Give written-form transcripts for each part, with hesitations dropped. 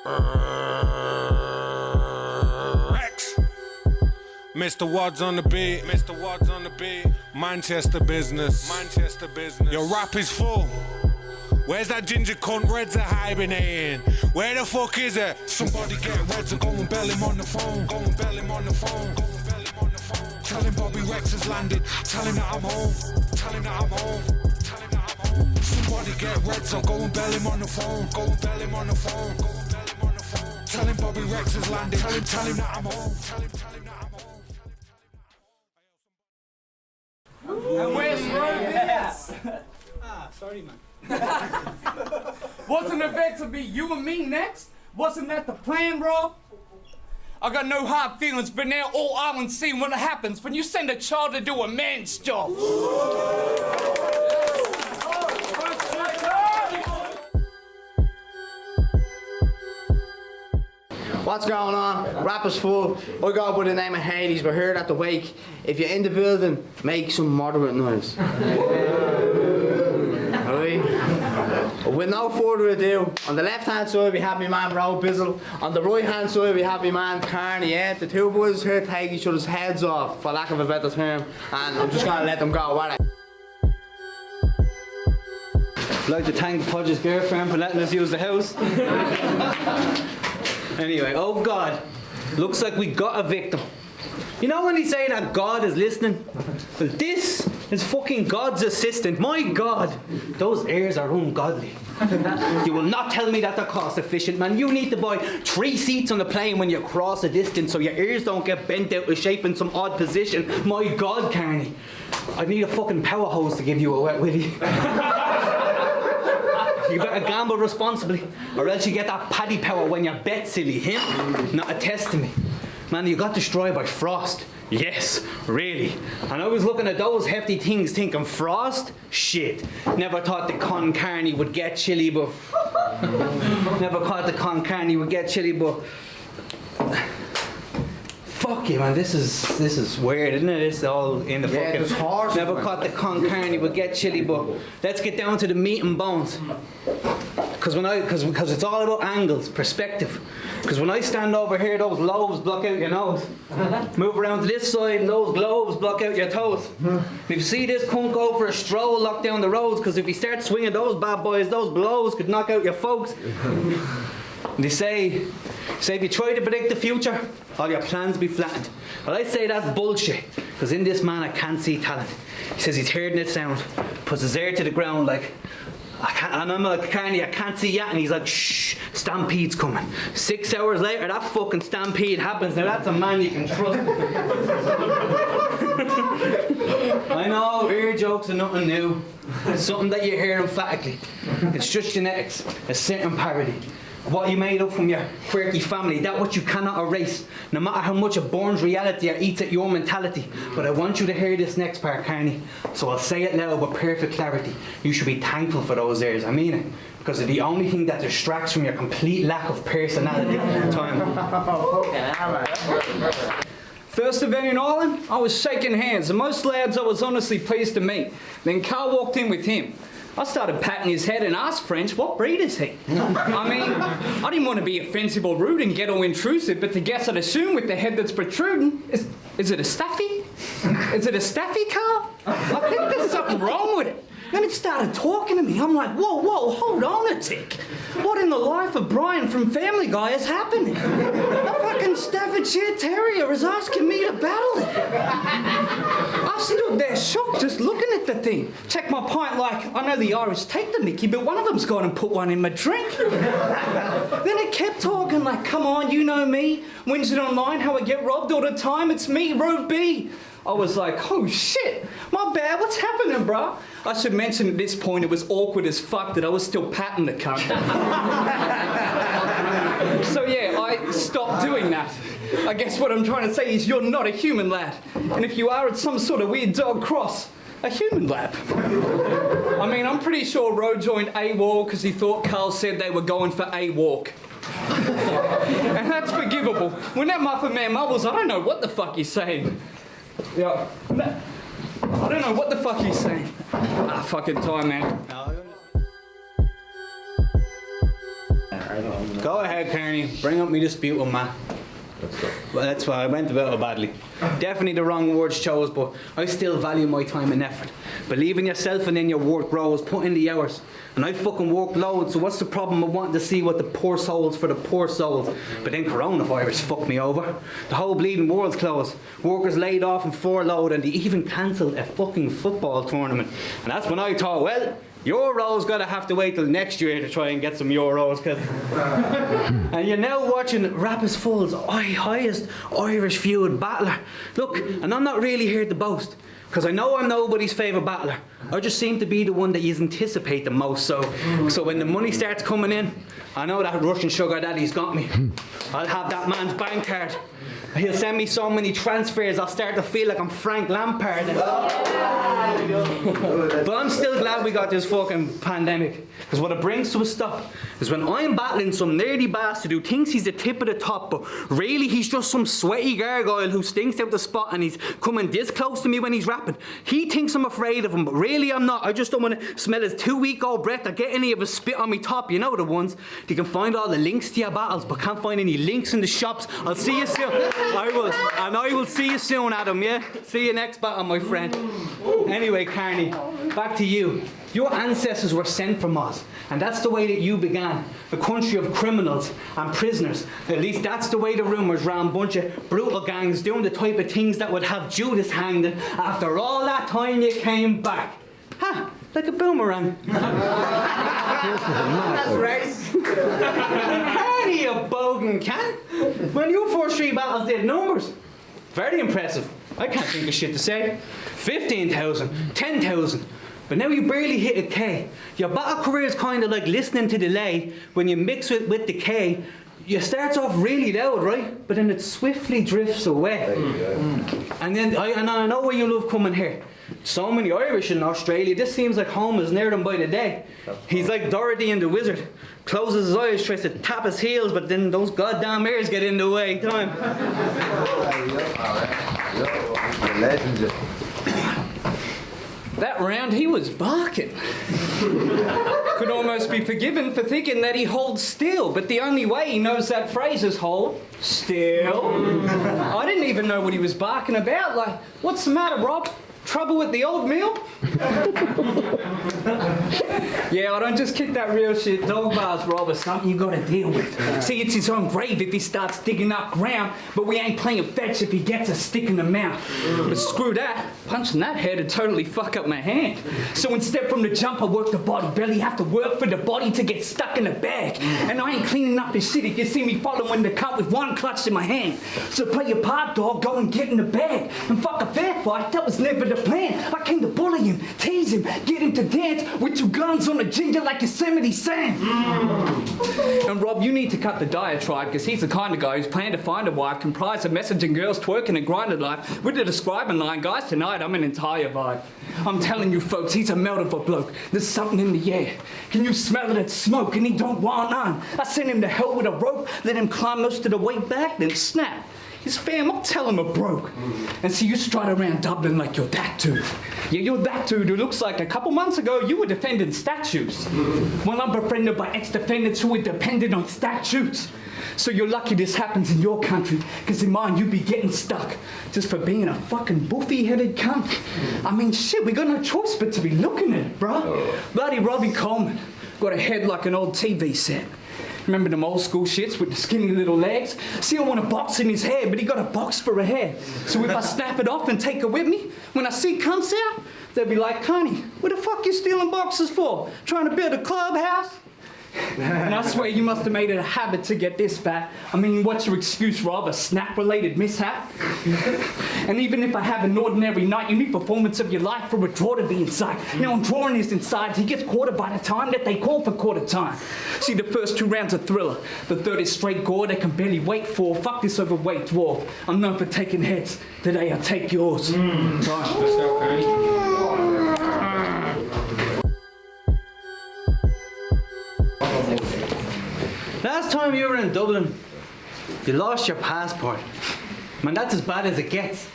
X. Mr. Wads on the beat. Mr. Wads on the beat. Manchester business. Manchester business. Your rap is full. Where's that ginger cunt Reds are hibernating? Where the fuck is it? Somebody get Reds and go and bell him on the phone. Go and bell him on the phone. Go and bell him on the phone. Tell him Bobby Rex has landed. Tell him that I'm home. Tell him that I'm home. Tell him that I'm home. Somebody get Reds and go and bell him on the phone. Go and bell him on the phone. Go and bell him on the phone. Tell him Bobby Rex has landed. Tell him that I'm home. Tell him that I'm home. And where's Roby? Yes. Sorry, man. Wasn't it meant to be you and me next? Wasn't that the plan, bro? I got no hard feelings, but now all I want to see when it happens when you send a child to do a man's job. What's going on? Rappers full. I go by the name of Haidees. We're here at the wake. If you're in the building, make some moderate noise. Alright? With no further ado, on the left hand side we have my man Roe Bizzle. On the right hand side we have my man Karni. Yeah? The two boys here take each other's heads off, for lack of a better term. And I'm just gonna let them go, alright? I'd like to thank Podge's girlfriend for letting us use the house. Anyway, oh God, looks like we got a victim. You know when they say that God is listening? Well, this is fucking God's assistant. My God, those ears are ungodly. You will not tell me that they're cost efficient, man. You need to buy 3 seats on the plane when you cross a distance so your ears don't get bent out of shape in some odd position. My God, Karni, I need a fucking power hose to give you a wet willy. You better gamble responsibly, or else you get that paddy power when you bet, silly. Him? Not a test to me. Man, you got destroyed by frost. Yes, really. And I was looking at those hefty things thinking, frost? Shit. Never thought the Karni would get chilly, but... Never thought the Karni would get chilly, but... Fuck you, man. This is weird, isn't it? It's all in the fucking... It's harsh, Never man. caught the Karni would get chilly, but let's get down to the meat and bones. Because it's all about angles, perspective. Because when I stand over here, those lobes block out your nose. Move around to this side, and those globes block out your toes. If you see this cunt go for a stroll, lock down the roads. Because if you start swinging those bad boys, those blows could knock out your folks. They say if you try to predict the future, all your plans be flattened. Well, I say that's bullshit, because in this man I can't see talent. He says he's hearing it sound, puts his ear to the ground like, and I'm like, Karni, I can't see yet, and he's like, shh, stampede's coming. 6 hours later, that fucking stampede happens. Now that's a man you can trust. I know, ear jokes are nothing new. It's something that you hear emphatically. It's just genetics, a certain parody. What you made up from your quirky family, that what you cannot erase, no matter how much it burns reality or eats at your mentality. But I want you to hear this next part, Karni, so I'll say it loud with perfect clarity. You should be thankful for those ears, I mean it, because they're the only thing that distracts from your complete lack of personality at the time. First event in Ireland, I was shaking hands, and most lads I was honestly pleased to meet. Then Carl walked in with him. I started patting his head and asked French, what breed is he? I mean, I didn't want to be offensive or rude and get all intrusive, but the guess I'd assume with the head that's protruding, is it a staffy? Is it a staffy, Carl? I think there's something wrong with it. Then it started talking to me. I'm like, whoa, hold on a tick. What in the life of Brian from Family Guy is happening? A fucking Staffordshire Terrier is asking me to battle it. I stood there shocked just looking at the thing. Check my pint like, I know the Irish take the mickey, but one of them's gone and put one in my drink. Then it kept talking like, come on, you know me. Wins it online, how I get robbed all the time. It's me, Road B. I was like, oh shit, my bad, what's happening, bruh? I should mention at this point it was awkward as fuck that I was still patting the cunt. So yeah, I stopped doing that. I guess what I'm trying to say is you're not a human lad. And if you are, it's some sort of weird dog cross. A human lab. I mean, I'm pretty sure Ro joined AWOL because he thought Carl said they were going for a walk. And that's forgivable. When that muffin man mumbles, I don't know what the fuck he's saying. Yeah. I don't know what the fuck he's saying. Fucking time, man. Go ahead, Karni. Bring up me dispute with Matt. Well, that's why I went about it badly. Definitely the wrong words chose, but I still value my time and effort. Believe in yourself and then your work grows. Put in the hours. And I fucking work loads, so what's the problem of wanting to see what the poor souls for the poor souls? But then coronavirus fucked me over. The whole bleeding world's closed. Workers laid off and furloughed, and they even cancelled a fucking football tournament. And that's when I thought, well, Euros gotta have to wait till next year to try and get some Euros, cause and you're now watching Rapis Full's highest Irish feud battler. Look, and I'm not really here to boast, cause I know I'm nobody's favourite battler. I just seem to be the one that you anticipate the most. So when the money starts coming in, I know that Russian sugar daddy's got me. I'll have that man's bank card. He'll send me so many transfers, I'll start to feel like I'm Frank Lampard. But I'm still glad we got this fucking pandemic. Because what it brings to a stop is when I'm battling some nerdy bastard who thinks he's the tip of the top, but really he's just some sweaty gargoyle who stinks out the spot and he's coming this close to me when he's rapping. He thinks I'm afraid of him, but really I'm not. I just don't want to smell his 2-week-old breath or get any of his spit on me top. You know the ones. You can find all the links to your battles, but can't find any links in the shops. I'll see you soon. I will. And I will see you soon, Adam, yeah? See you next battle, my friend. Anyway, Karni, back to you. Your ancestors were sent from us, and that's the way that you began. A country of criminals and prisoners. At least that's the way the rumours ran. A bunch of brutal gangs doing the type of things that would have Judas hanged. And after all that time, you came back. Ha! Like a boomerang. That's right. Karni, you bogan can. When you first 3 battles did numbers. Very impressive. I can't think of shit to say. 15,000, 10,000. But now you barely hit a K. Your battle career is kind of like listening to delay. When you mix it with the K, you start off really loud, right? But then it swiftly drifts away. And then I know where you love coming here. So many Irish in Australia. This seems like home is near them by the day. He's like Dorothy and the Wizard. Closes his eyes, tries to tap his heels, but then those goddamn ears get in the way. Time. That round, he was barking. Could almost be forgiven for thinking that he holds still, but the only way he knows that phrase is hold still. I didn't even know what he was barking about. Like, what's the matter, Rob? Trouble with the old meal? Yeah, I don't just kick that real shit. Dog bars, Rob, is something you gotta deal with. See, it's his own grave if he starts digging up ground, but we ain't playing fetch if he gets a stick in the mouth. But screw that. Punching that head would totally fuck up my hand. So instead from the jump, I work the body. Barely have to work for the body to get stuck in the bag. And I ain't cleaning up his shit if you see me following the cut with one clutch in my hand. So play your part, dog. Go and get in the bag. And fuck a fair fight. That was never the plan. I came to bully him, tease him, get him to dance with 2 guns on a ginger like Yosemite Sam. And Rob, you need to cut the diatribe, because he's the kind of guy who's planning to find a wife comprised of messaging girls, twerking and grinding life with the describing line. Guys, tonight I'm an entire vibe. I'm telling you folks, he's a melt of a bloke. There's something in the air. Can you smell it? It's smoke, and he don't want none. I sent him to hell with a rope, let him climb most of the way back, then snap. His fam, I'll tell him a broke. And see, you strut around Dublin like you're that dude. Yeah, you're that dude who looks like a couple months ago you were defending statues. Well, I'm befriended by ex-defendants who were dependent on statutes. So you're lucky this happens in your country, because in mine you'd be getting stuck just for being a fucking boofy-headed cunt. I mean, shit, we got no choice but to be looking at it, bro. Bloody Robbie Coleman. Got a head like an old TV set. Remember them old school shits with the skinny little legs? See, I want a box in his head, but he got a box for a head. So if I snap it off and take it with me, when I see cunts out, they'll be like, Karni, what the fuck you stealing boxes for? Trying to build a clubhouse? And I swear you must have made it a habit to get this fat. I mean, what's your excuse, Rob? A snap-related mishap? And even if I have an ordinary night, you need performance of your life for a draw to be inside. Now, I'm drawing this inside. He gets quartered by the time that they call for quarter time. See, the first 2 rounds are thriller. The third is straight gore they can barely wait for. Fuck this overweight dwarf. I'm known for taking heads. Today, I'll take yours. Let's go, Karni. Last time you were in Dublin, you lost your passport. Man, that's as bad as it gets.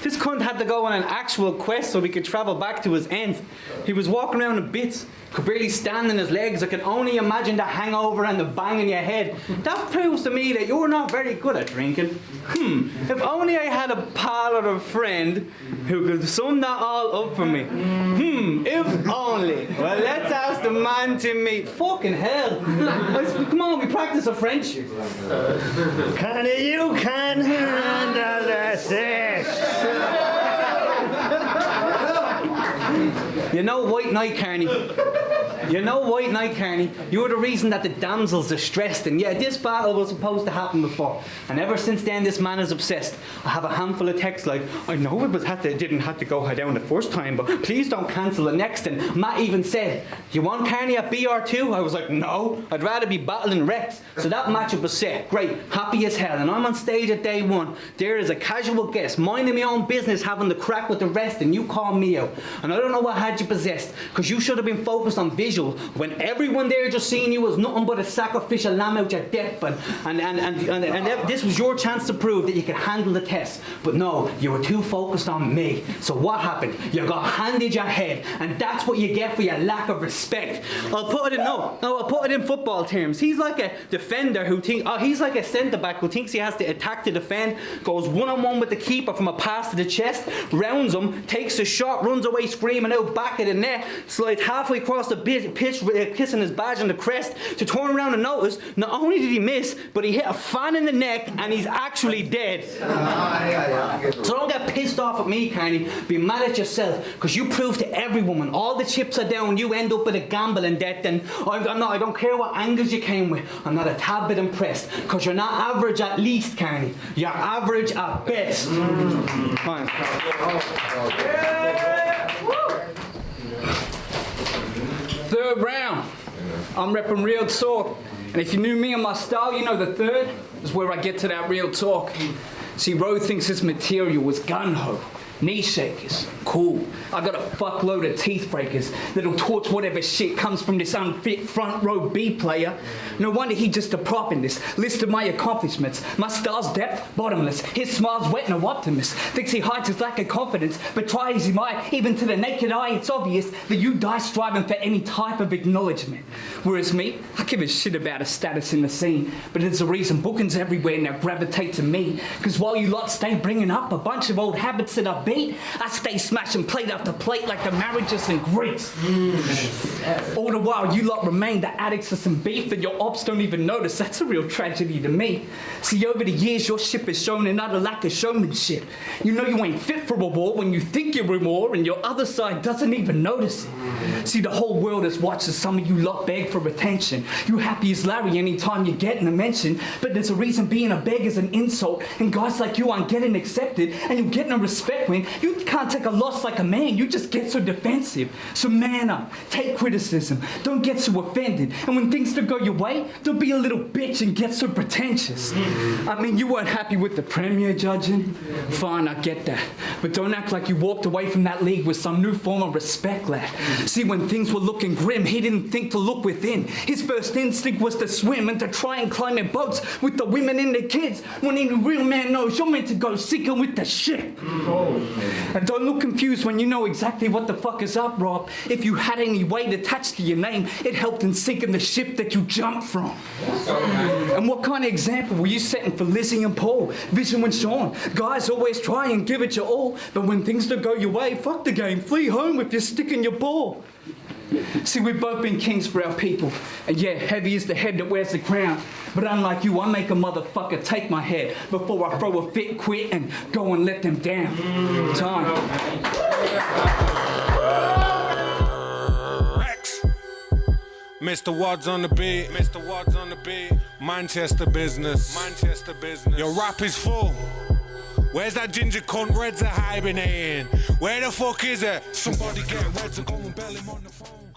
This cunt had to go on an actual quest so we could travel back to his end. He was walking around in bits, could barely stand on his legs. I can only imagine the hangover and the bang in your head. That proves to me that you're not very good at drinking. If only I had a pal or a friend who could sum that all up for me. If only. Well, let's ask the man to meet. Fucking hell. Come on, we practice our French. Karni, you can handle the sex. You know White Knight, Karni. You know White Knight, Karni. You're the reason that the damsels are stressed. And yeah, this battle was supposed to happen before. And ever since then, this man is obsessed. I have a handful of texts like, I know it didn't have to go down the first time, but please don't cancel the next. And Matt even said, you want Karni at BR2? I was like, no, I'd rather be battling Rex. So that matchup was set. Great, happy as hell. And I'm on stage at day one. There is a casual guest, minding my own business, having the crack with the rest, and you call me out. And I don't know what had you possessed, because you should have been focused on visual when everyone there just seeing you was nothing but a sacrificial lamb out your deathbed. And this was your chance to prove that you could handle the test. But no, you were too focused on me. So what happened? You got handed your head, and that's what you get for your lack of respect. I'll put it in football terms. He's like a defender who he's like a centre back who thinks he has to attack to defend, goes one-on-one with the keeper from a pass to the chest, rounds him, takes a shot, runs away screaming out back of the net, slides halfway across the pitch, kissing his badge on the crest, to turn around and notice not only did he miss, but he hit a fan in the neck and he's actually dead. So don't get pissed off at me, Karni. Be mad at yourself, because you prove to everyone when all the chips are down, you end up with a gambling debt. And I don't care what angles you came with, I'm not a tad bit impressed, because you're not average at least, Karni. You're average at best. Fine. Third round. I'm repping real talk. And if you knew me and my style, you know the third is where I get to that real talk. See, Road thinks his material was gun-ho. Knee shakers, cool. I got a fuckload of teeth breakers that'll torch whatever shit comes from this unfit front row B player. No wonder he just a prop in this list of my accomplishments. My style's depth, bottomless. His smile's wet, no optimist. Thinks he hides his lack of confidence, but try as he might, even to the naked eye, it's obvious that you die striving for any type of acknowledgement. Whereas me, I give a shit about a status in the scene, but there's a reason bookings everywhere now gravitate to me. Cause while you lot stay bringing up a bunch of old habits that I've I stay smashing plate after plate like the marriages in Greece. All the while you lot remain the addicts of some beef that your ops don't even notice. That's a real tragedy to me. See, over the years your ship has shown another lack of showmanship. You know you ain't fit for a war when you think you're in war, and your other side doesn't even notice it. See, the whole world has watched as some of you lot beg for attention. You happy as Larry anytime you're getting a mention, but there's a reason being a beg is an insult, and guys like you aren't getting accepted, and you're getting a respect when you can't take a loss like a man. You just get so defensive. So man up, take criticism, don't get so offended, and when things don't go your way, don't be a little bitch and get so pretentious. I mean, you weren't happy with the premier judging? Fine, I get that, but don't act like you walked away from that league with some new form of respect, lad. See, when things were looking grim, he didn't think to look within. His first instinct was to swim and to try and climb in boats with the women and the kids, when any real man knows you're meant to go seeking with the ship. And don't look confused when you know exactly what the fuck is up, Rob. If you had any weight attached to your name, it helped in sinking the ship that you jumped from. And what kind of example were you setting for Lizzie and Paul? Vision when Sean. Guys always try and give it your all, but when things don't go your way, fuck the game. Flee home if you're sticking your ball. See, we've both been kings for our people. And yeah, heavy is the head that wears the crown. But unlike you, I make a motherfucker take my head before I throw a fit, quit, and go and let them down. Time. Rex. Mr. Wads on the beat. Mr. Wads on the beat. Manchester business. Manchester business. Your rap is full. Where's that ginger cunt Reds are hibernating? Where the fuck is it? Somebody get Reds and go and bell him on the phone.